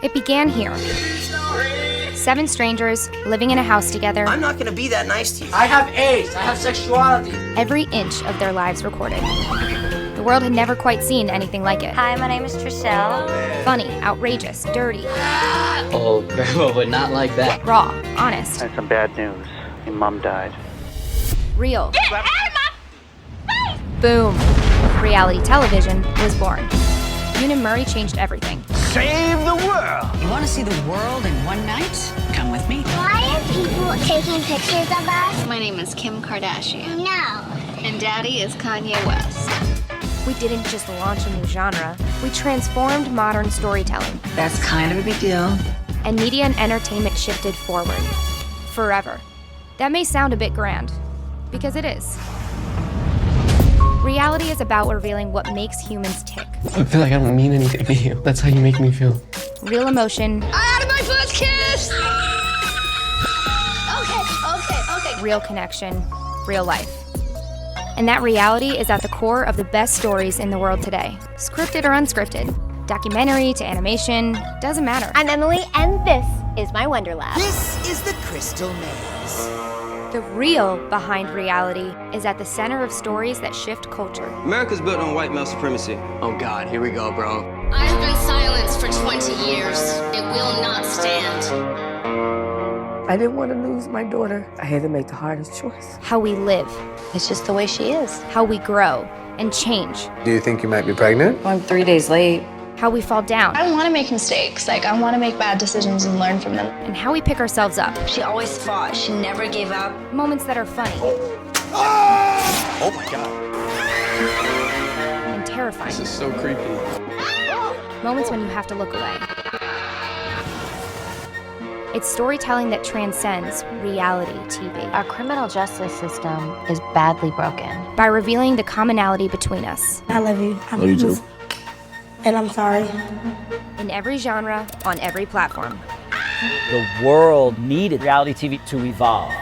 It began here. 7 strangers living in a house together. I'm not gonna be that nice to you. I have AIDS. I have sexuality. Every inch of their lives recorded. The world had never quite seen anything like it. Hi, my name is Trishelle. Funny, outrageous, dirty. Oh, Grandma would not like that. Raw, honest. I had some bad news. Your mom died. Real. Get out of my face! Boom. Reality television was born. Una Murray changed everything. Save the world. You want to see the world in one night? Come with me. Why are people taking pictures of us? My name is Kim Kardashian. No. And Daddy is Kanye West. We didn't just launch a new genre. We transformed modern storytelling. That's kind of a big deal. And media and entertainment shifted forward. Forever. That may sound a bit grand, because it is. Reality is about revealing what makes humans tick. I feel like I don't mean anything to you. That's how you make me feel. Real emotion. I had my first kiss! Okay. Real connection. Real life. And that reality is at the core of the best stories in the world today. Scripted or unscripted. Documentary to animation. Doesn't matter. I'm Emily, and this is my Wonder Lab. This is the Crystal Maze. The real behind reality is at the center of stories that shift culture. America's built on white male supremacy. Oh God, here we go, bro. I've been silenced for 20 years. It will not stand. I didn't want to lose my daughter. I had to make the hardest choice. How we live. It's just the way she is. How we grow and change. Do you think you might be pregnant? I'm 3 days late. How we fall down. I don't want to make mistakes. I want to make bad decisions and learn from them. And how we pick ourselves up. She always fought. She never gave up. Moments that are funny. Oh my God. And terrifying. This is so creepy. Moments when you have to look away. It's storytelling that transcends reality TV. Our criminal justice system is badly broken. By revealing the commonality between us. I love you. Love you too. And I'm sorry. In every genre, on every platform. The world needed reality TV to evolve.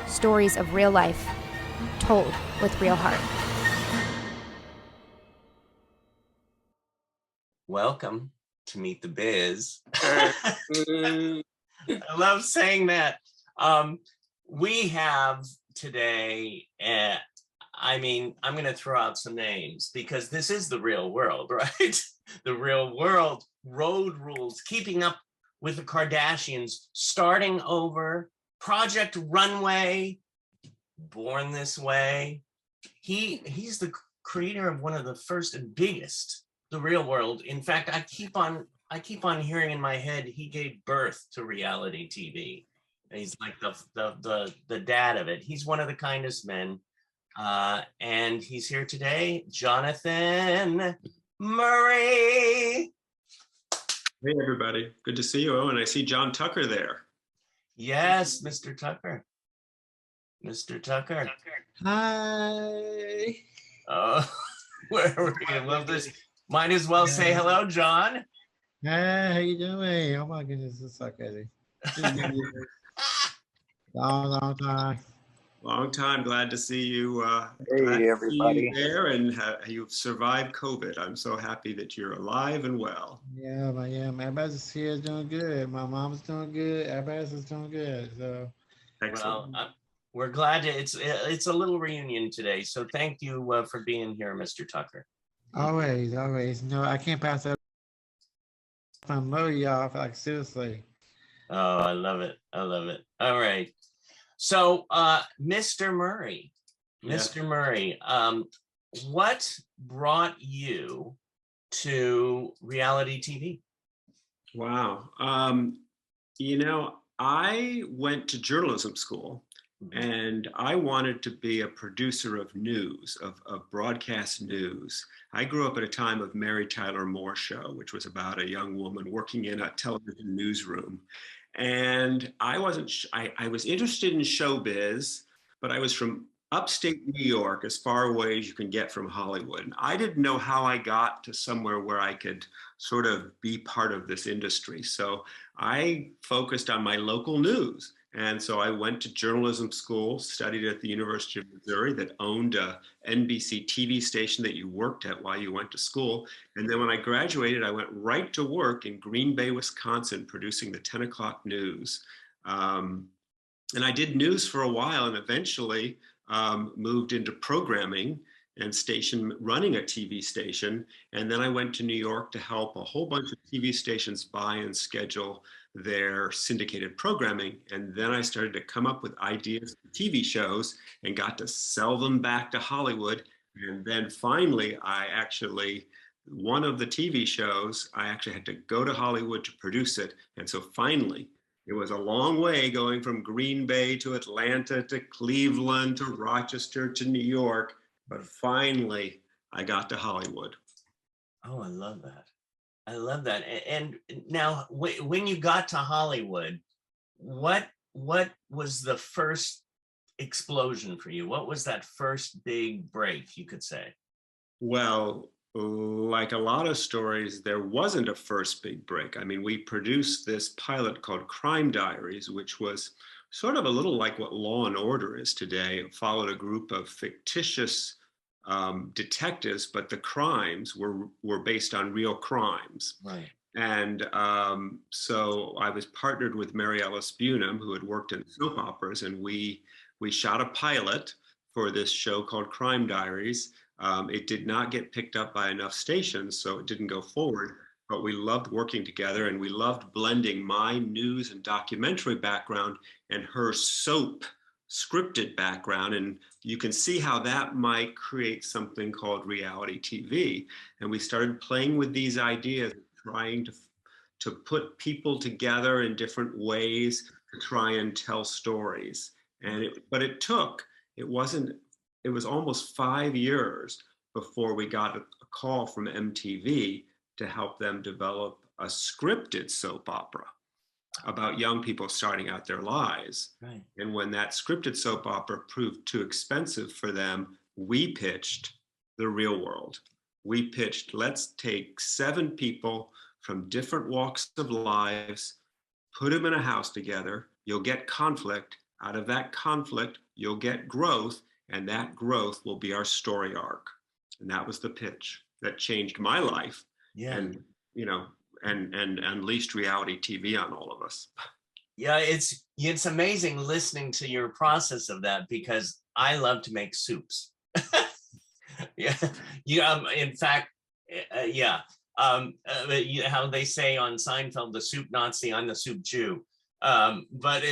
Stories of real life, told with real heart. Welcome to Meet the Biz. I love saying that. We have today, I'm going to throw out some names because this is the real world, right? The real world, road rules, keeping up with the Kardashians, starting over, Project Runway, Born This Way. He's the creator of one of the first and biggest, The Real World. In fact, I keep on hearing in my head he gave birth to reality TV. He's like the dad of it. He's one of the kindest men. And he's here today, Jonathan Murray. Hey, everybody. Good to see you. Oh, and I see John Tucker there. Yes, Mr. Tucker. Mr. Tucker. Hi. Oh, we're gonna love this. Might as well say hello, John. Hey, how you doing? Oh my goodness, this is so crazy. long time. Long time. Glad to see you. Hey, everybody. There, and you've survived COVID. I'm so happy that you're alive and well. Yeah, everybody's here doing good. My mom's doing good. Everybody's doing good. So Excellent. Well, we're glad it's a little reunion today. So thank you for being here, Mr. Tucker. Always. No, I can't pass that. I love y'all. Like seriously. Oh, I love it. All right. So, Mr. Murray, what brought you to reality TV? Wow. I went to journalism school, and I wanted to be a producer of news, of broadcast news. I grew up at a time of Mary Tyler Moore Show, which was about a young woman working in a television newsroom. And I was interested in showbiz, but I was from upstate New York, as far away as you can get from Hollywood. And I didn't know how I got to somewhere where I could sort of be part of this industry. So I focused on my local news. And so I went to journalism school, studied at the University of Missouri that owned a NBC TV station that you worked at while you went to school. And then when I graduated, I went right to work in Green Bay, Wisconsin, producing the 10 o'clock news. And I did news for a while and eventually moved into programming and running a TV station. And then I went to New York to help a whole bunch of TV stations buy and schedule their syndicated programming. And then I started to come up with ideas for TV shows and got to sell them back to Hollywood. And then finally, one of the TV shows, I actually had to go to Hollywood to produce it. And so finally, it was a long way going from Green Bay to Atlanta to Cleveland to Rochester to New York. But finally, I got to Hollywood. Oh, I love that. I love that. And now, when you got to Hollywood, what was the first explosion for you? What was that first big break, you could say? Well, like a lot of stories, there wasn't a first big break. I mean, we produced this pilot called Crime Diaries, which was sort of a little like what Law and Order is today. It followed a group of fictitious detectives, but the crimes were based on real crimes. Right. And so I was partnered with Mary Ellis Bunham, who had worked in soap operas, and we shot a pilot for this show called Crime Diaries. It did not get picked up by enough stations, so it didn't go forward, but we loved working together, and we loved blending my news and documentary background and her soap scripted background. And you can see how that might create something called reality TV. And we started playing with these ideas, trying to put people together in different ways to try and tell stories. But it was almost 5 years before we got a call from MTV to help them develop a scripted soap opera about young people starting out their lives. Right. And when that scripted soap opera proved too expensive for them, we pitched The Real World. We pitched, let's take 7 people from different walks of lives, put them in a house together, you'll get conflict. Out of that conflict, you'll get growth, and that growth will be our story arc. And that was the pitch that changed my life. Yeah. And, and unleashed reality TV on all of us. Yeah, it's amazing listening to your process of that, because I love to make soups. Yeah, in fact, how they say on Seinfeld, the soup Nazi, I'm the soup Jew. But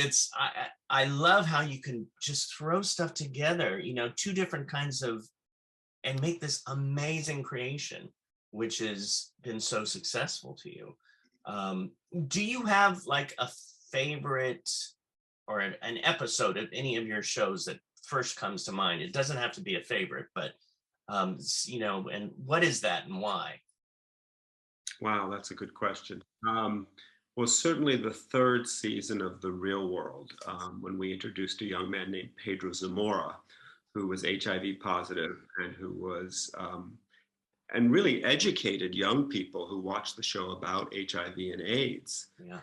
I love how you can just throw stuff together, 2 different kinds and make this amazing creation, which has been so successful to you. Do you have like a favorite or an episode of any of your shows that first comes to mind? It doesn't have to be a favorite, but and what is that and why? Wow, that's a good question. Well, certainly the 3rd season of The Real World, when we introduced a young man named Pedro Zamora, who was HIV positive and who was, and really educated young people who watched the show about HIV and AIDS. Yeah.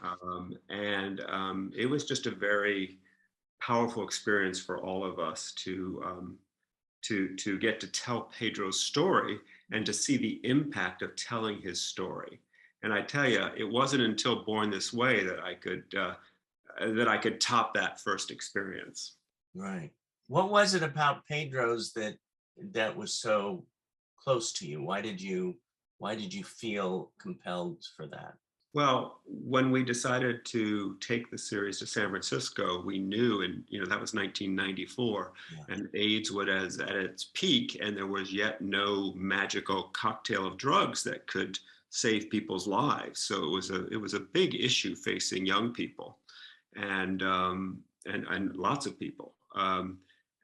It was just a very powerful experience for all of us to get to tell Pedro's story and to see the impact of telling his story. And I tell you, it wasn't until Born This Way that I could top that first experience. Right. What was it about Pedro's that was so close to you? Why did you feel compelled for that? Well, when we decided to take the series to San Francisco, we knew, and that was 1994, and AIDS was at its peak, and there was yet no magical cocktail of drugs that could save people's lives. So it was a big issue facing young people, and lots of people.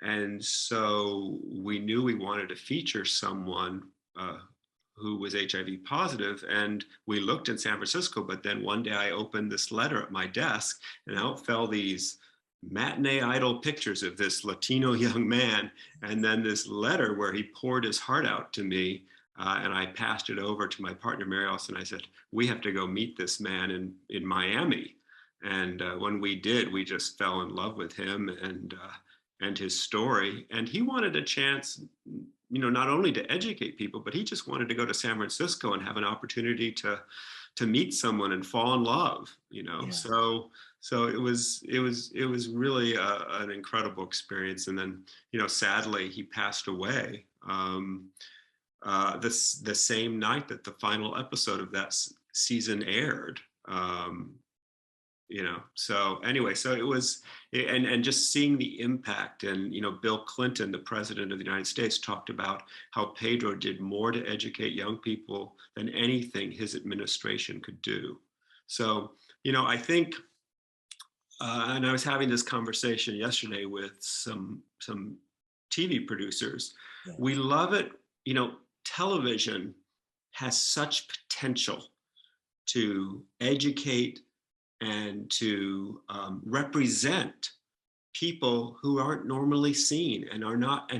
And so we knew we wanted to feature someone who was HIV positive, and we looked in San Francisco, but then one day I opened this letter at my desk, and out fell these matinee idol pictures of this Latino young man, and then this letter where he poured his heart out to me, and I passed it over to my partner, Mary Ellis, and I said, we have to go meet this man in Miami. And when we did, we just fell in love with him and his story. And he wanted a chance, not only to educate people, but he just wanted to go to San Francisco and have an opportunity to meet someone and fall in love. Yeah. So it was really an incredible experience. And then, sadly, he passed away the same night that the final episode of that season aired. So anyway, so it was, and just seeing the impact. And Bill Clinton, the president of the United States, talked about how Pedro did more to educate young people than anything his administration could do. So I think, and I was having this conversation yesterday with some TV producers. Yeah. We love it. Television has such potential to educate and to represent people who aren't normally seen and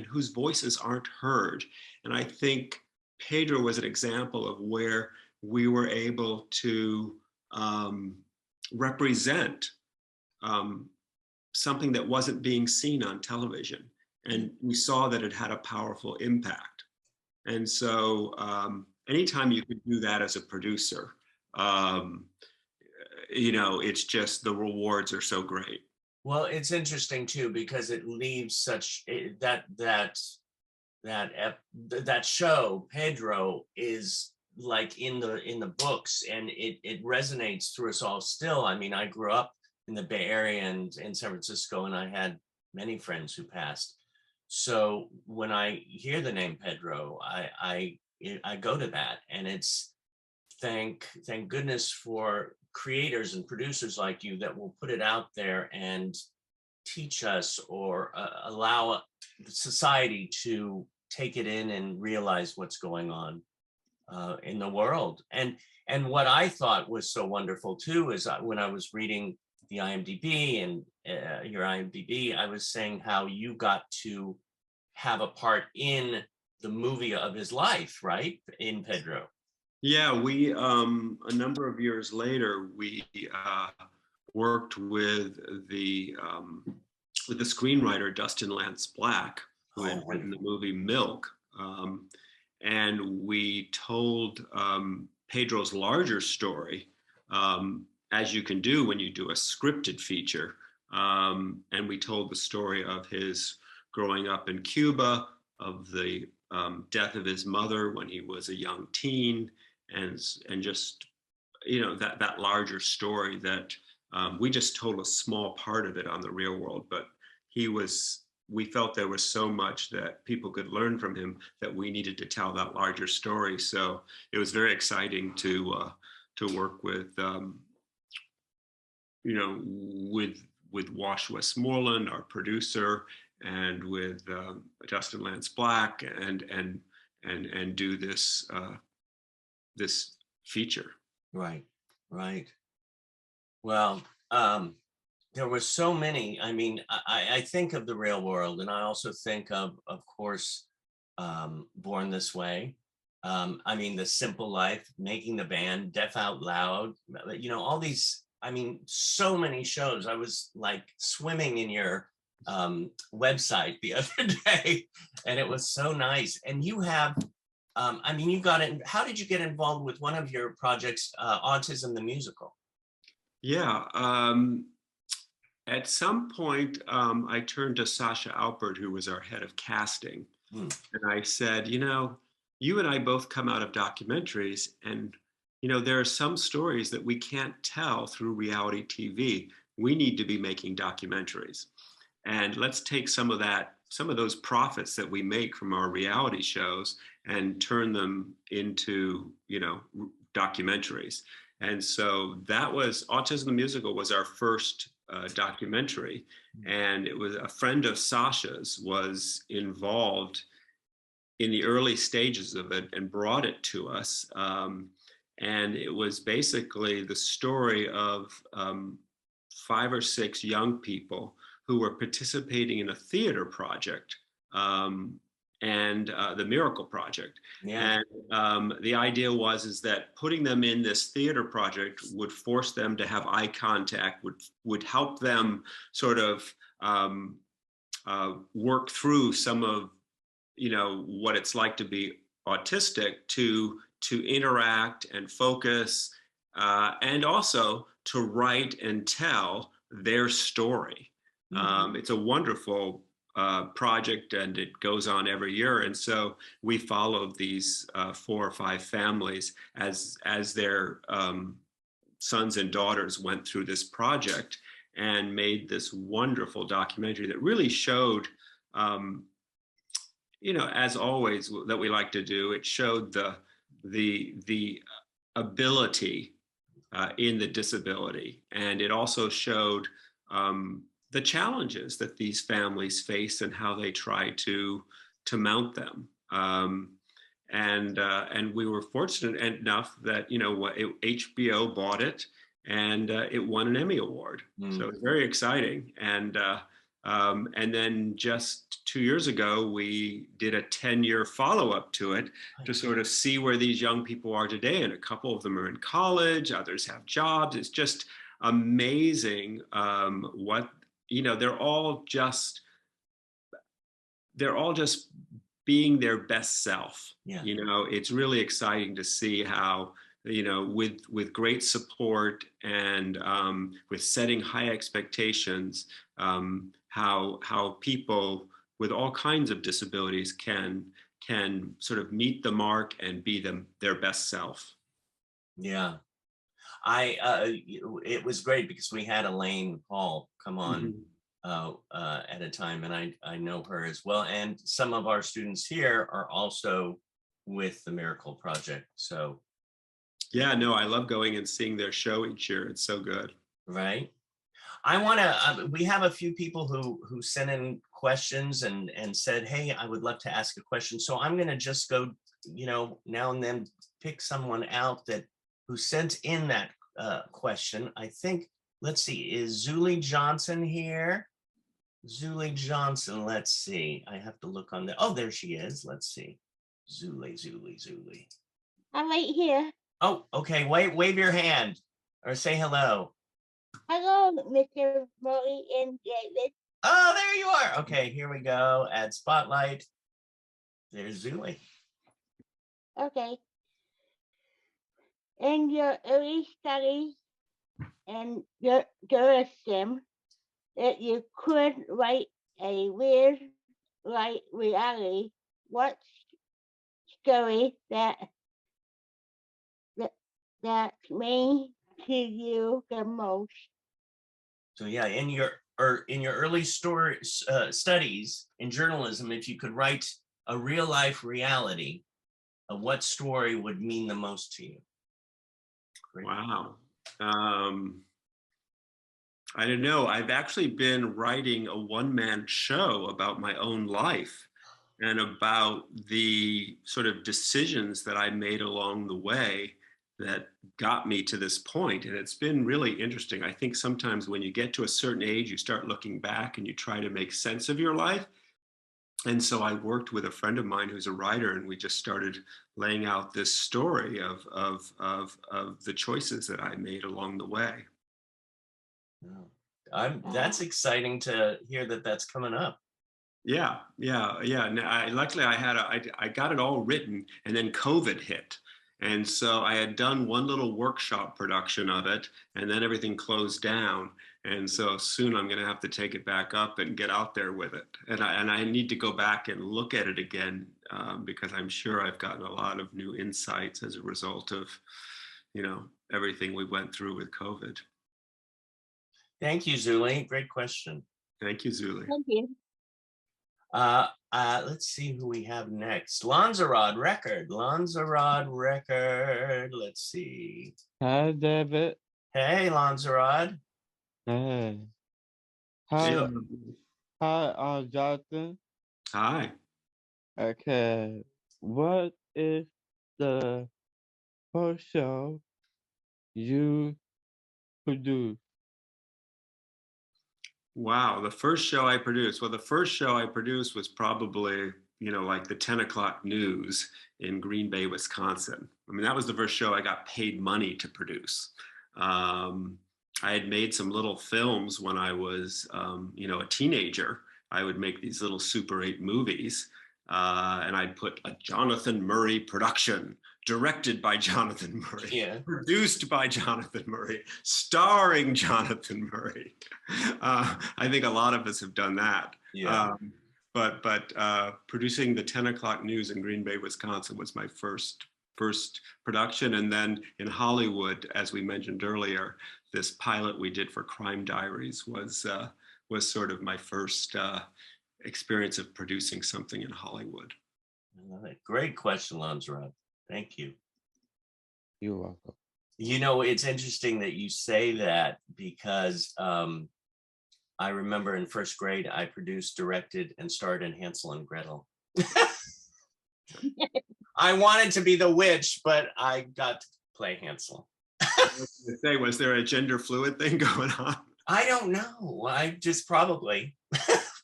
whose voices aren't heard. And I think Pedro was an example of where we were able to represent something that wasn't being seen on television. And we saw that it had a powerful impact. And so anytime you can do that as a producer, it's just the rewards are so great. Well, it's interesting too, because it leaves that show, Pedro, is like in the books, and it resonates through us all still. I mean, I grew up in the Bay Area and in San Francisco, and I had many friends who passed. So when I hear the name Pedro, I go to that, and it's thank goodness for creators and producers like you that will put it out there and teach us or allow society to take it in and realize what's going on in the world. And what I thought was so wonderful too is when I was reading the IMDb and your IMDb, I was saying how you got to have a part in the movie of his life, right? In Pedro. Yeah, we a number of years later, we worked with the screenwriter Dustin Lance Black, who had written the movie Milk, and we told Pedro's larger story, as you can do when you do a scripted feature, and we told the story of his growing up in Cuba, of the death of his mother when he was a young teen, and just that larger story that we just told a small part of it on the Real World, but we felt there was so much that people could learn from him that we needed to tell that larger story. So it was very exciting to work with with Wash Westmoreland, our producer, and with Dustin Lance Black, and do this this feature. Right. Well, there were so many. I mean, I think of the Real World, and I also think of course, Born This Way. I mean, The Simple Life, Making the Band, Deaf Out Loud. All these. I mean, so many shows. I was like swimming in your website the other day, and it was so nice. And you have. You got it. How did you get involved with one of your projects, Autism the Musical? Yeah, at some point, I turned to Sasha Alpert, who was our head of casting, and I said, you and I both come out of documentaries, and there are some stories that we can't tell through reality TV. We need to be making documentaries, and let's take some of those profits that we make from our reality shows and turn them into, documentaries. And so that was Autism the Musical was our first documentary. And it was a friend of Sasha's was involved in the early stages of it and brought it to us. And it was basically the story of 5 or 6 young people who were participating in a theater project and the Miracle Project. Yeah. And the idea is that putting them in this theater project would force them to have eye contact, would help them sort of work through some of, what it's like to be autistic, to interact and focus, and also to write and tell their story. It's a wonderful project, and it goes on every year. And so we followed these 4 or 5 families as their sons and daughters went through this project, and made this wonderful documentary that really showed, as always that we like to do, it showed the ability in the disability, and it also showed the challenges that these families face and how they try to mount them. And we were fortunate enough that HBO bought it, and it won an Emmy Award. So it's very exciting. And then just 2 years ago, we did a 10-year follow-up to it to sort of see where these young people are today. And a couple of them are in college, others have jobs. It's just amazing what, they're all just being their best self. Yeah. It's really exciting to see how, with great support and with setting high expectations, how people with all kinds of disabilities can sort of meet the mark and be their best self. Yeah. It was great because we had Elaine Hall come on at a time, and I know her as well. And some of our students here are also with the Miracle Project. So yeah, no, I love going and seeing their show each year. It's so good. Right. I want to, we have a few people who sent in questions and said, hey, I would love to ask a question. So I'm going to just go, now and then pick someone out who sent in that question. I think, let's see, is Zuli Johnson here? Zuli Johnson, let's see. I have to look on oh, there she is. Let's see. Zuli. I'm right here. Oh, okay. Wave your hand or say hello. Hello, Mr. Murray and David. Oh, there you are. Okay, here we go. Add spotlight. There's Zuli. Okay. In your early studies and your journalism, that you could write a weird like reality, what story that means to you the most? So yeah, in your early studies in journalism, if you could write a real life reality, what story would mean the most to you? Great. Wow. I don't know. I've actually been writing a one-man show about my own life and about the sort of decisions that I made along the way that got me to this point. And it's been really interesting. I think sometimes when you get to a certain age, you start looking back and you try to make sense of your life. And so I worked with a friend of mine who's a writer, and we just started laying out this story of the choices that I made along the way. That's exciting to hear that's coming up. Yeah. Luckily, I got it all written, and then COVID hit. And so I had done one little workshop production of it, and then everything closed down. And so soon I'm going to have to take it back up and get out there with it. And I need to go back and look at it again, because I'm sure I've gotten a lot of new insights as a result of, everything we went through with COVID. Thank you, Zuli. Great question. Thank you, Zuli. Thank you. Let's see who we have next. Lanzarod Record. Let's see. Hi, David. Hey, Lanzarod. Hey. Hi. Hi, Jonathan. Hi. Okay. What is the first show you produced? Wow, the first show I produced. Well, the first show I produced was probably, like the 10 o'clock news in Green Bay, Wisconsin. I mean, that was the first show I got paid money to produce. I had made some little films when I was, a teenager. I would make these little Super 8 movies, and I'd put a Jonathan Murray production, directed by Jonathan Murray, produced by Jonathan Murray, starring Jonathan Murray. I think a lot of us have done that. But producing the 10 o'clock news in Green Bay, Wisconsin was my first production. And then in Hollywood, as we mentioned earlier, this pilot we did for Crime Diaries was sort of my first experience of producing something in Hollywood. I love it. Great question, Lanzarote. Thank you. You're welcome. It's interesting that you say that, because I remember in first grade, I produced, directed, and starred in Hansel and Gretel. I wanted to be the witch, but I got to play Hansel. Was there a gender fluid thing going on? I don't know. I just probably,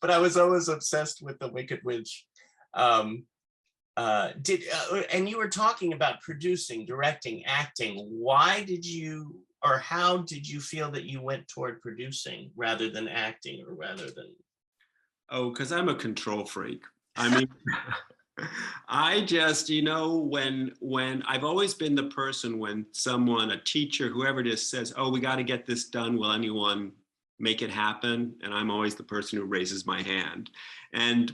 but I was always obsessed with the Wicked Witch. And you were talking about producing, directing, acting. Why did you, or how did you feel that you went toward producing rather than acting, or rather than? Oh, because I'm a control freak. I mean, I just, when I've always been the person when someone, a teacher, whoever it is, says, oh, we got to get this done. Will anyone make it happen? And I'm always the person who raises my hand. And,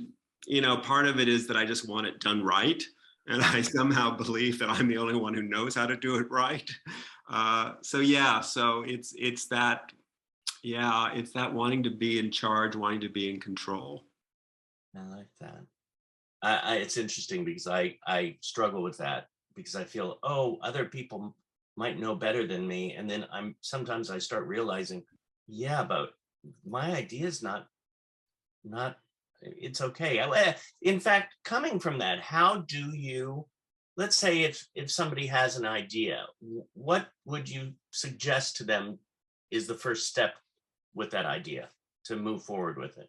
part of it is that I just want it done right. And I somehow believe that I'm the only one who knows how to do it right. So it's that wanting to be in charge, wanting to be in control. I like that. It's interesting because I struggle with that, because I feel, other people might know better than me. And then sometimes I start realizing, but my idea is not, it's okay. In fact, coming from that, how do you, let's say if somebody has an idea, what would you suggest to them is the first step with that idea to move forward with it?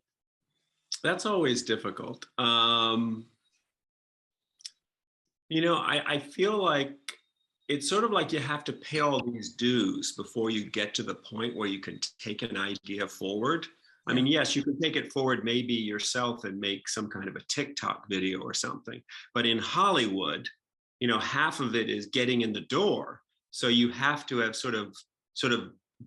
That's always difficult. I feel like it's sort of like you have to pay all these dues before you get to the point where you can take an idea forward. I mean, yes, you can take it forward maybe yourself and make some kind of a TikTok video or something. But in Hollywood, half of it is getting in the door. So you have to have sort of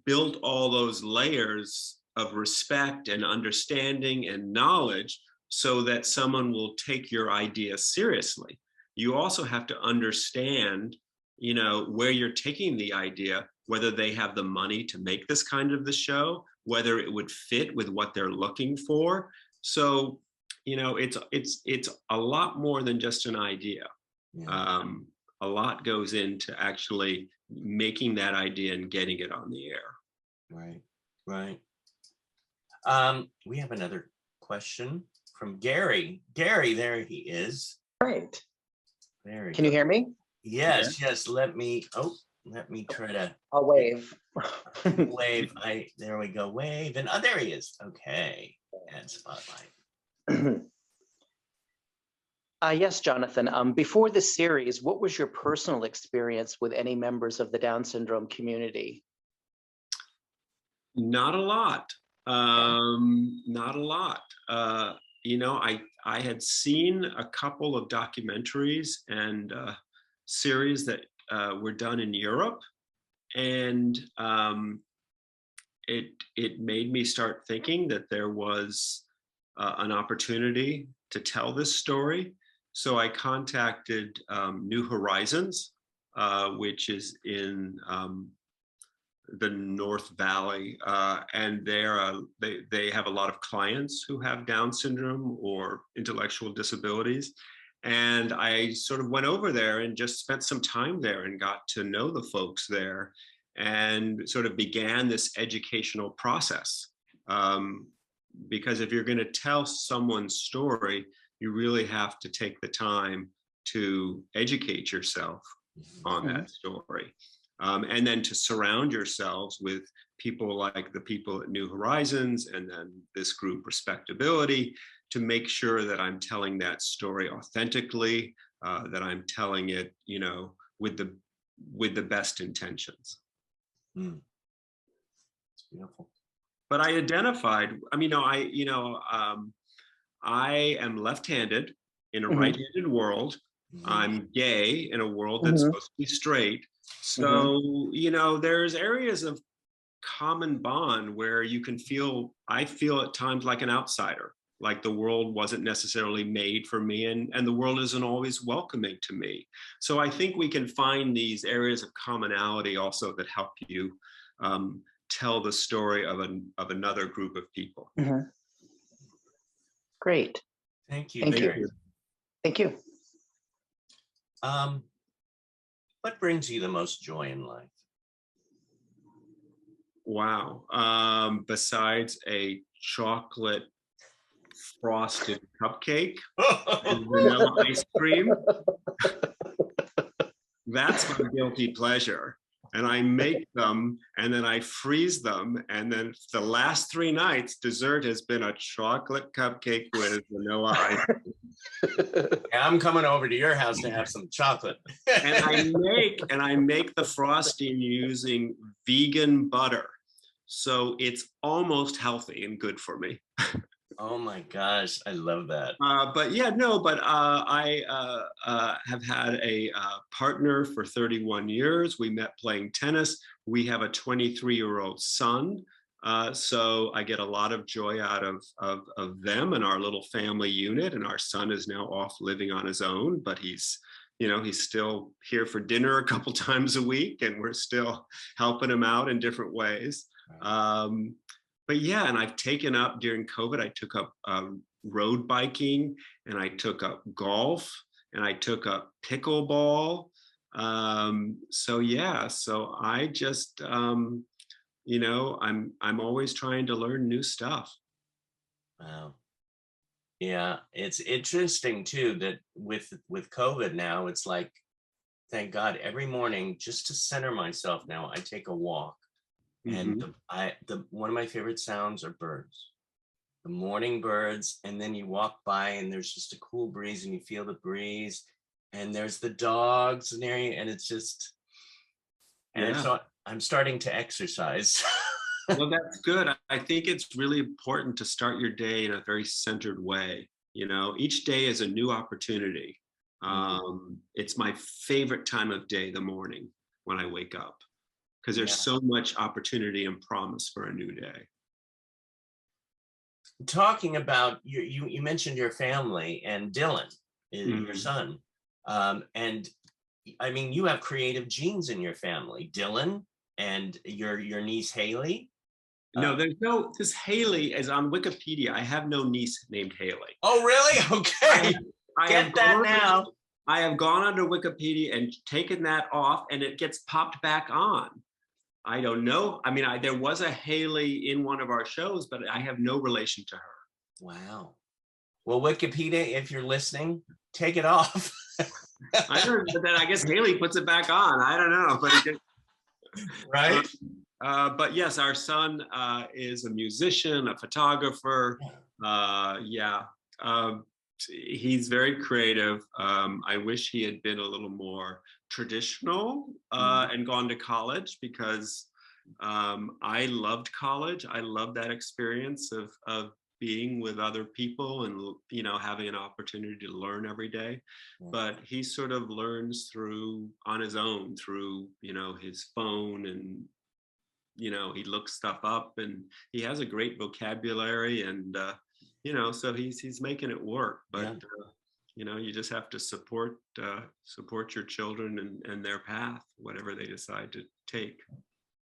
built all those layers of respect and understanding and knowledge so that someone will take your idea seriously. You also have to understand, where you're taking the idea, whether they have the money to make this kind of the show, whether it would fit with what they're looking for. So, it's a lot more than just an idea. A lot goes into actually making that idea and getting it on the air. Right. We have another question from Gary. Gary, there he is. Great. There. Can you hear me? Yes. Let me try to. I'll wave. Wave. There we go. Wave. And there he is. Okay. And spotlight. Yes, Jonathan. Before this series, what was your personal experience with any members of the Down syndrome community? Not a lot. Not a lot. I had seen a couple of documentaries and series that were done in Europe, and it made me start thinking that there was an opportunity to tell this story. So I contacted New Horizons, which is in the North Valley, and they have a lot of clients who have Down syndrome or intellectual disabilities. And I sort of went over there and just spent some time there and got to know the folks there and sort of began this educational process. Because if you're going to tell someone's story, you really have to take the time to educate yourself on that story. And then to surround yourselves with people like the people at New Horizons and then this group Respectability to make sure that I'm telling that story authentically, that I'm telling it, you know, with the best intentions. Mm. It's beautiful. But I identified, I mean, I am left-handed in a right-handed world. I'm gay in a world that's supposed to be straight. So, you know, there's areas of common bond where you can feel, I feel at times like an outsider, like the world wasn't necessarily made for me, and the world isn't always welcoming to me. So I think we can find these areas of commonality also that help you tell the story of another group of people. Great. Thank you. Thank you. Thank you. What brings you the most joy in life? Wow. Besides a chocolate frosted cupcake and vanilla ice cream, that's my guilty pleasure. And I make them and then I freeze them. And then the last 3 nights, dessert has been a chocolate cupcake with vanilla ice cream. I'm coming over to your house to have some chocolate. And I make the frosting using vegan butter. So it's almost healthy and good for me. Oh my gosh, I love that. I have had a partner for 31 years. We met playing tennis. We have a 23-year-old son. So I get a lot of joy out of them and our little family unit. And our son is now off living on his own, but he's still here for dinner a couple times a week, and we're still helping him out in different ways. But yeah, and I've taken up during COVID, I took up road biking, and I took up golf, and I took up pickleball. So I just, you know, I'm always trying to learn new stuff. Wow. Yeah, it's interesting too that with COVID now, it's like, thank God, every morning just to center myself now, I take a walk. And one of my favorite sounds are birds, the morning birds. And then you walk by and there's just a cool breeze and you feel the breeze, and there's the dogs near you, and it's just, and so I'm starting to exercise. Well, that's good. I think it's really important to start your day in a very centered way. You know, each day is a new opportunity. It's my favorite time of day, the morning when I wake up, because there's so much opportunity and promise for a new day. Talking about you mentioned your family, and Dylan is your son, and I mean, you have creative genes in your family. Dylan and your niece Haley. No, this Haley is on Wikipedia. I have no niece named Haley. Oh, really? Okay. Get that now. I have gone onto Wikipedia and taken that off, and it gets popped back on. I don't know. I mean, there was a Haley in one of our shows, but I have no relation to her. Wow. Well, Wikipedia, if you're listening, take it off. I heard that. I guess Haley puts it back on. I don't know, but right. But yes, our son is a musician, a photographer. He's very creative. I wish he had been a little more traditional and gone to college, because I loved college. I loved that experience of being with other people and, you know, having an opportunity to learn every day. But he sort of learns on his own through, you know, his phone, and you know, he looks stuff up, and he has a great vocabulary, and you know, so he's making it work. But you know, you just have to support your children and their path, whatever they decide to take.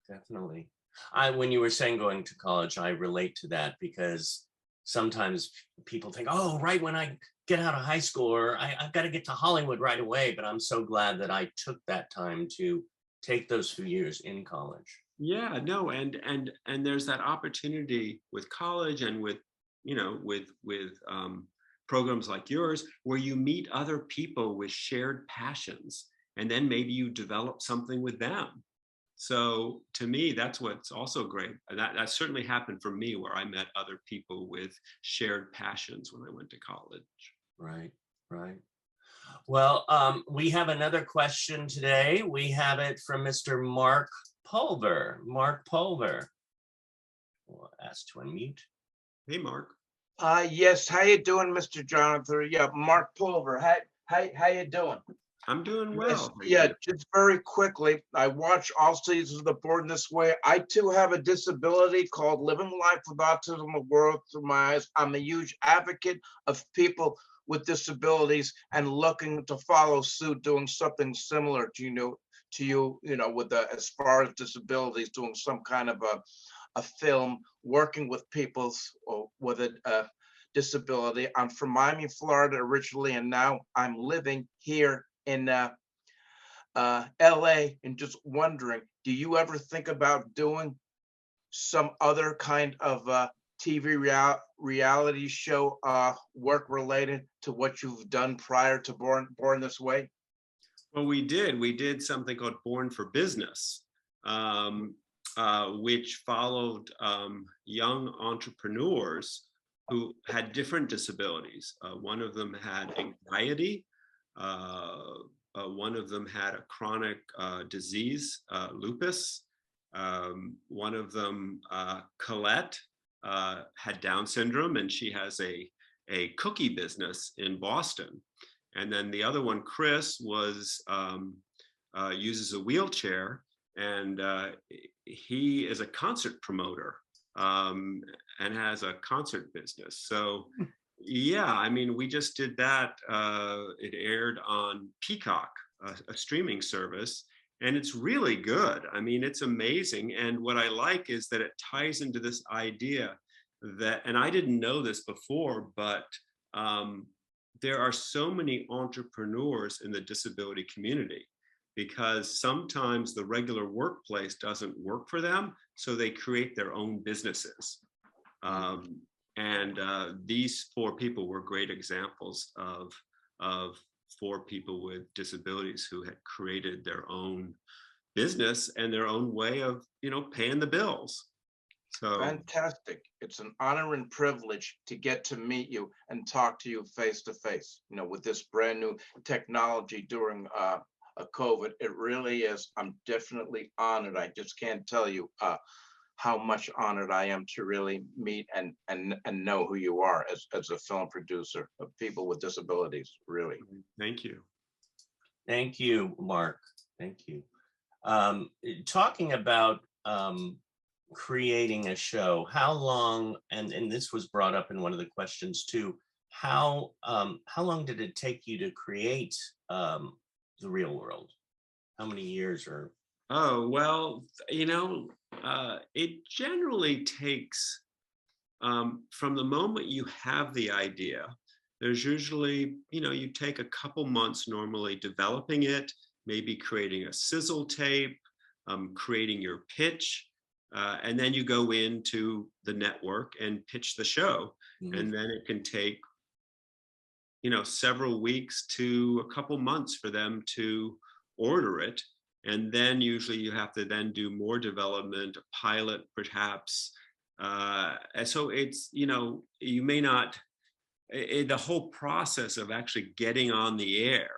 Definitely. When you were saying going to college, I relate to that, because sometimes people think, oh, right when I get out of high school, or I've got to get to Hollywood right away. But I'm so glad that I took that time to take those few years in college. Yeah, no, and there's that opportunity with college and with, you know, with programs like yours, where you meet other people with shared passions, and then maybe you develop something with them. So to me, that's what's also great. And that certainly happened for me, where I met other people with shared passions when I went to college. Right, right. Well, we have another question today. We have it from Mr. Mark Pulver. Mark Pulver. We'll ask to unmute. Hey, Mark. Yes. How you doing, Mr. Jonathan? Yeah, Mark Pulver. How you doing? I'm doing well. Yes, yeah, just very quickly, I watch all seasons of The Born This Way. I too have a disability called Living Life with Autism, the World Through My Eyes. I'm a huge advocate of people with disabilities and looking to follow suit, doing something similar to you, with as far as disabilities, doing some kind of a film, working with people with a disability. I'm from Miami, Florida originally, and now I'm living here in LA, and just wondering, do you ever think about doing some other kind of TV reality show work related to what you've done prior to Born This Way? Well, we did something called Born for Business, which followed young entrepreneurs who had different disabilities. One of them had anxiety. One of them had a chronic disease, lupus. One of them, Colette, had Down syndrome, and she has a cookie business in Boston. And then the other one, Chris, uses a wheelchair, and he is a concert promoter and has a concert business. So yeah, I mean, we just did that. It aired on Peacock, a streaming service, and it's really good. I mean, it's amazing. And what I like is that it ties into this idea that, and I didn't know this before, but there are so many entrepreneurs in the disability community, because sometimes the regular workplace doesn't work for them, so they create their own businesses. And these 4 people were great examples of 4 people with disabilities who had created their own business and their own way of, paying the bills. So fantastic. It's an honor and privilege to get to meet you and talk to you face to face, with this brand new technology during a COVID. It really is. I'm definitely honored. I just can't tell you how much honored I am to really meet and know who you are as a film producer of people with disabilities, really. Thank you. Thank you, Mark. Thank you. Talking about creating a show, how long, and this was brought up in one of the questions too, how long did it take you to create The Real World? How many years? Or Oh, well, it generally takes, from the moment you have the idea, there's usually, you take a couple months normally developing it, maybe creating a sizzle tape, creating your pitch, and then you go into the network and pitch the show. Mm-hmm. And then it can take, several weeks to a couple months for them to order it. And then usually you have to then do more development, a pilot perhaps. And so it's, you may not, the whole process of actually getting on the air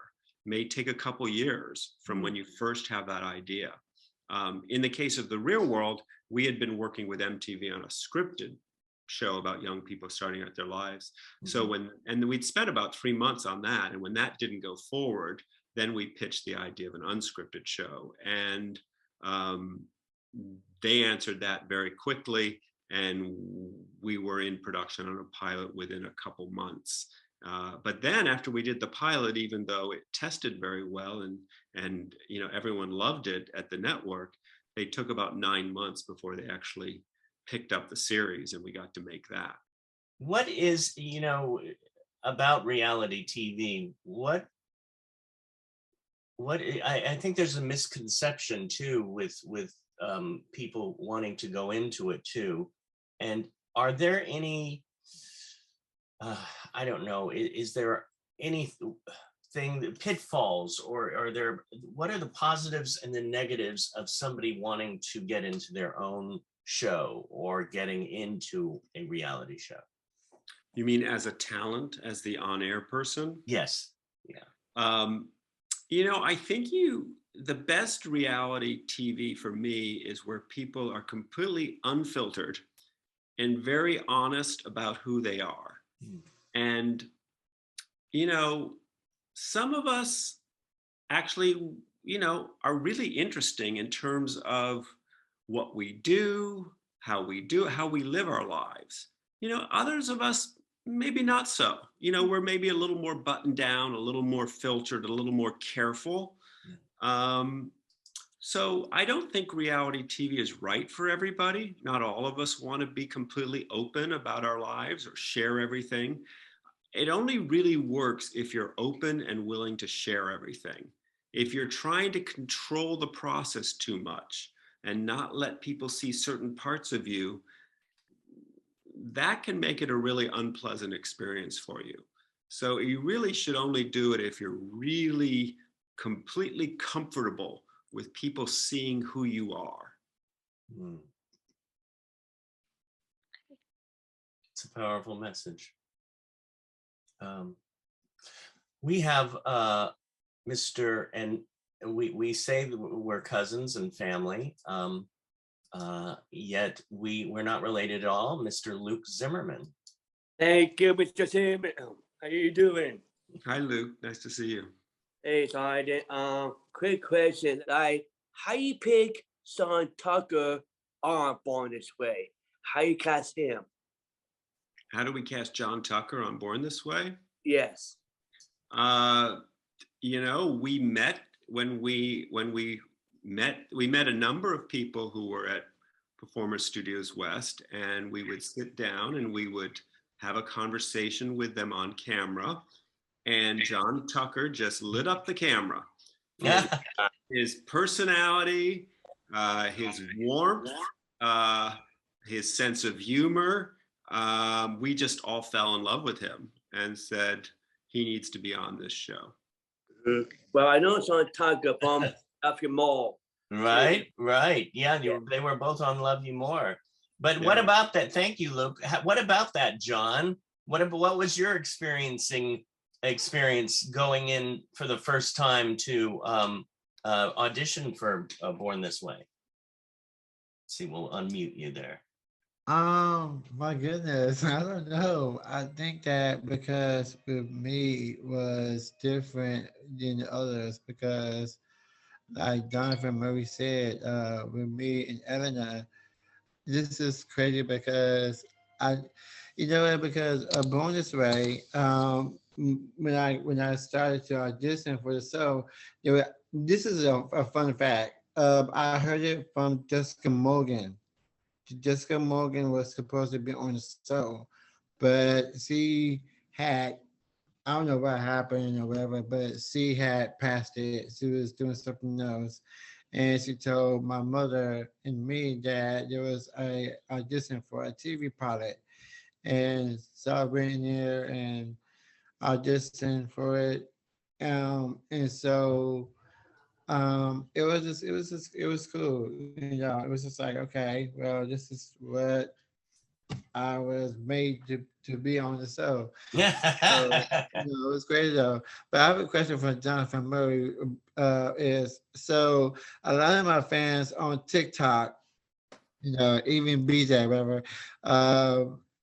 may take a couple years from when you first have that idea. In the case of The Real World, we had been working with MTV on a scripted show about young people starting out their lives. Mm-hmm. So and we'd spent about 3 months on that. And when that didn't go forward, then we pitched the idea of an unscripted show, and they answered that very quickly, and we were in production on a pilot within a couple months. But then after we did the pilot, even though it tested very well and everyone loved it at the network, they took about 9 months before they actually picked up the series, and we got to make that. What is, about reality TV, I think there's a misconception too with people wanting to go into it too. And are there any, I don't know, is there any pitfalls, or are there, what are the positives and the negatives of somebody wanting to get into their own show or getting into a reality show? You mean as a talent, as the on-air person? Yes. Yeah. I think the best reality TV for me is where people are completely unfiltered and very honest about who they are. And, some of us actually, are really interesting in terms of what we do, how we live our lives. Others of us, maybe not so. We're maybe a little more buttoned down, a little more filtered, a little more careful. So I don't think reality TV is right for everybody. Not all of us want to be completely open about our lives or share everything. It only really works if you're open and willing to share everything. If you're trying to control the process too much and not let people see certain parts of you, that can make it a really unpleasant experience for you. So you really should only do it if you're really completely comfortable with people seeing who you are. It's a powerful message. We have Mr. and we say that we're cousins and family, yet we're not related at all. Mr. Luke Zimmerman. Thank you, Mr. Zimmerman. How you doing? Hi, Luke. Nice to see you. Hey, Sergeant. Quick question. How you pick Sean Tucker on Born This Way? How you cast him? How do we cast John Tucker on Born This Way? Yes. We met when we met a number of people who were at Performance Studios West, and we would sit down and we would have a conversation with them on camera, and John Tucker just lit up the camera. His personality, his warmth, his sense of humor, we just all fell in love with him and said he needs to be on this show. Well, I know Sean Tucker from After Mall. Right. Yeah, they were both on Love You More. But what about that? Thank you, Luke. What about that, John? What was your experience going in for the first time to audition for Born This Way? Let's see, we'll unmute you there. My goodness, I don't know. I think that because with me was different than the others because like Jonathan Murray said, with me and Eleanor, this is crazy because because Born This Way, when I started to audition for the show, this is a fun fact. I heard it from Jessica Morgan. Jessica Morgan was supposed to be on the show, but she had, I don't know what happened or whatever, but she had passed it. She was doing something else. And she told my mother and me that there was a audition for a TV pilot. And so I went in there and auditioned for it. And so it was cool. It was just like, okay, well, this is what I was made to be on the show. So, it was great though. But I have a question for Jonathan Murray. Is so a lot of my fans on TikTok, even BJ, whatever,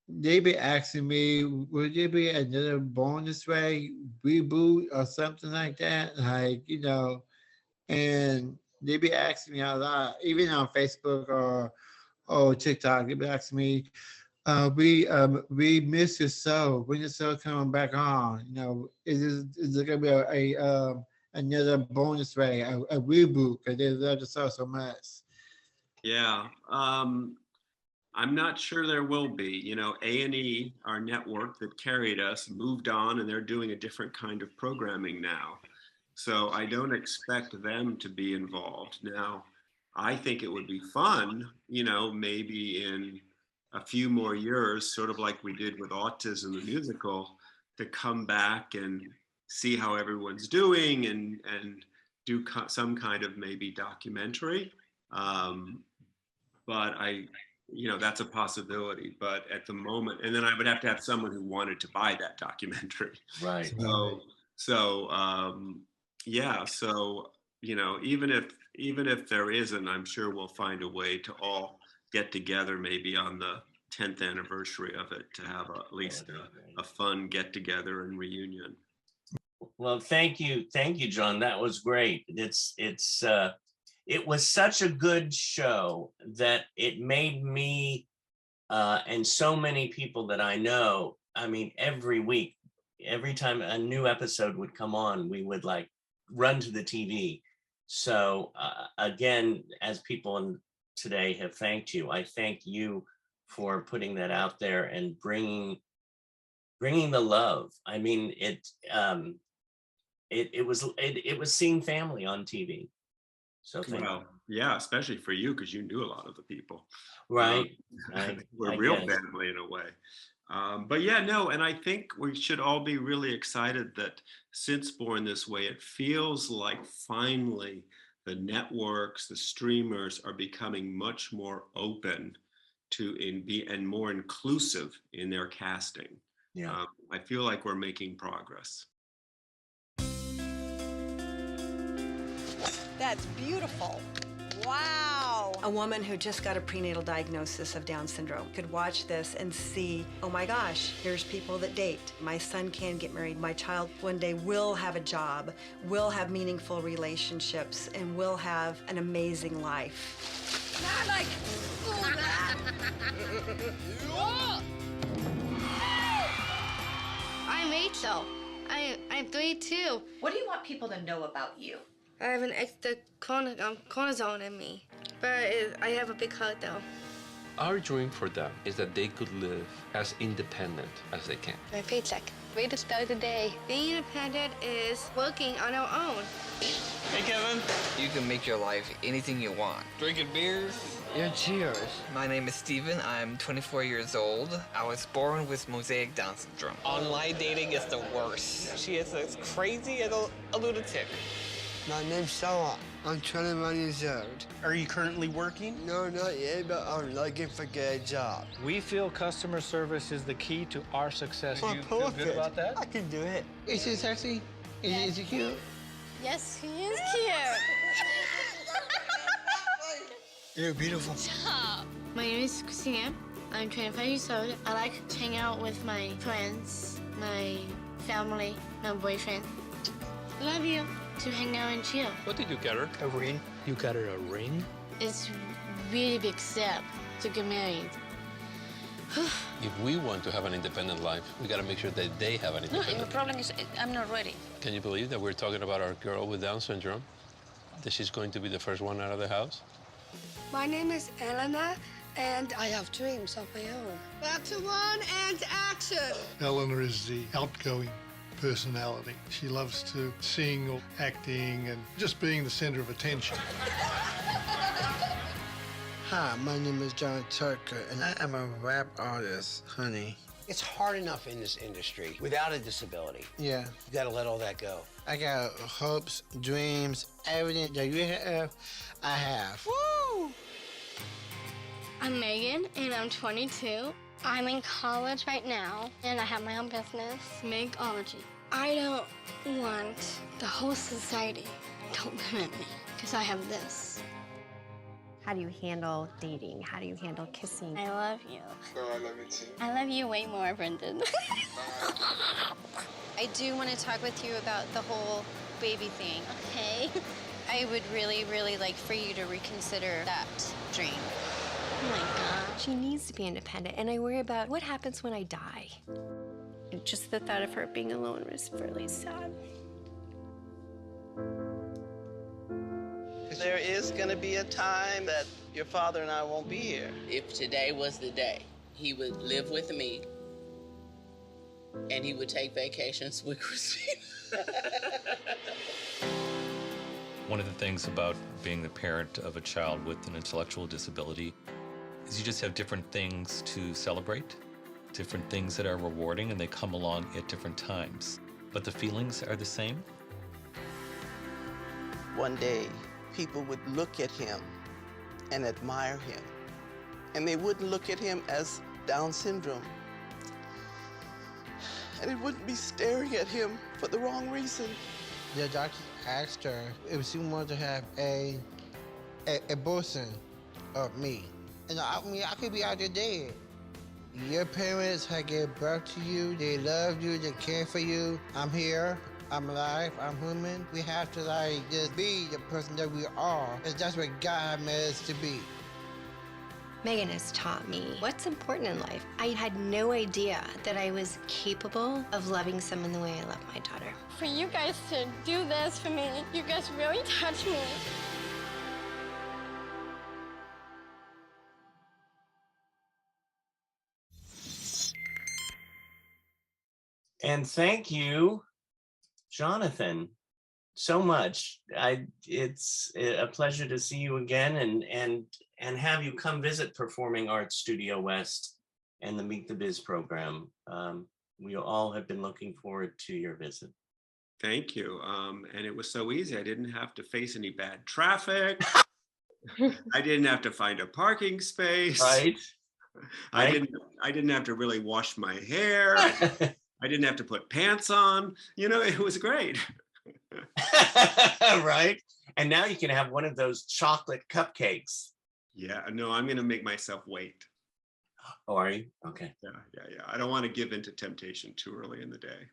they be asking me, would there be another Born This Way reboot or something like that? Like, and they be asking me a lot, even on Facebook or TikTok. They be asking me, we miss your show. When your show coming back on? Is there gonna be another Born This Way, a reboot? Because they love the show so much. Yeah, I'm not sure there will be. A&E, our network that carried us, moved on, and they're doing a different kind of programming now. So I don't expect them to be involved. Now, I think it would be fun, maybe in a few more years, sort of like we did with Autism, the musical, to come back and see how everyone's doing and do some kind of maybe documentary. But that's a possibility. But at the moment, and then I would have to have someone who wanted to buy that documentary. Right. Yeah. So, even if there isn't, I'm sure we'll find a way to all get together maybe on the 10th anniversary of it to have at least a fun get together and reunion. Well, thank you, John. That was great. It was such a good show that it made me and so many people that I know. I mean, every week, every time a new episode would come on, we would like run to the TV. So again, as people today have thanked you, I thank you for putting that out there and bringing the love. I mean, it was seeing family on TV. So thank you. Yeah, especially for you, because you knew a lot of the people. Right. We're real family in a way. But yeah, no, and I think we should all be really excited that since Born This Way, it feels like finally the networks, the streamers are becoming much more open to and more inclusive in their casting. Yeah. I feel like we're making progress. That's beautiful. Wow. A woman who just got a prenatal diagnosis of Down syndrome could watch this and see, oh my gosh, here's people that date. My son can get married. My child one day will have a job, will have meaningful relationships, and will have an amazing life. Not like, I'm Rachel. I'm 32. What do you want people to know about you? I have an extra cortisone in me, but I have a big heart though. Our dream for them is that they could live as independent as they can. My paycheck. Way to start the day. Being independent is working on our own. Hey, Kevin. You can make your life anything you want. Drinking beers? Yeah, cheers. My name is Steven. I'm 24 years old. I was born with mosaic Down syndrome. Online dating is the worst. She is as crazy as a lunatic. My name's Salah. I'm 21 years old. Are you currently working? No, not yet, but I'm looking for a good job. We feel customer service is the key to our success. Oh, You feel good about that? I can do it. Is he sexy? Is he cute? Yes, he is cute. You're beautiful. My name is Christina. I'm 25 years old. I like to hang out with my friends, my family, my boyfriend. Love you. To hang out and chill. What did you get her? A ring? You got her a ring? It's really big step to get married. If we want to have an independent life, we got to make sure that they have an independent No, the problem is I'm not ready. Can you believe that we're talking about our girl with Down syndrome? That she's going to be the first one out of the house? My name is Elena, and I have dreams of my own. Back to one and action. Eleanor is the outgoing personality. She loves to sing or acting and just being the center of attention. Hi, my name is John Tucker, and I am a rap artist, honey. It's hard enough in this industry without a disability. Yeah. You gotta let all that go. I got hopes, dreams, everything that you have, I have. Woo! I'm Megan, and I'm 22. I'm in college right now, and I have my own business, Megology. I don't want the whole society to limit me, because I have this. How do you handle dating? How do you handle kissing? I love you. Oh, I love you too. I love you way more, Brendan. I do want to talk with you about the whole baby thing. Okay. I would really, really like for you to reconsider that dream. Oh my God. She needs to be independent, and I worry about what happens when I die. Just the thought of her being alone is really sad. There is going to be a time that your father and I won't be here. If today was the day, he would live with me, and he would take vacations with Christina. One of the things about being the parent of a child with an intellectual disability is you just have different things to celebrate, different things that are rewarding, and they come along at different times. but the feelings are the same. One day, people would look at him and admire him, and they wouldn't look at him as Down syndrome. And it wouldn't be staring at him for the wrong reason. The doctor asked her if she wanted to have a abortion of me. And I mean, I could be out there dead. Your parents had given birth to you. They love you. They care for you. I'm here. I'm alive. I'm human. We have to like just be the person that we are. Because that's what God made us to be. Megan has taught me what's important in life. I had no idea that I was capable of loving someone the way I love my daughter. For you guys to do this for me, you guys really touch me. And thank you, Jonathan, so much. It's a pleasure to see you again and have you come visit Performing Arts Studio West and the Meet the Biz program. We all have been looking forward to your visit. Thank you. And it was so easy. I didn't have to face any bad traffic. I didn't have to find a parking space. Right. I didn't have to really wash my hair. I didn't have to put pants on. You know, it was great. Right. And now you can have one of those chocolate cupcakes. Yeah, no, I'm going to make myself wait. Oh, are you? Okay. Yeah. I don't want to give in to temptation too early in the day.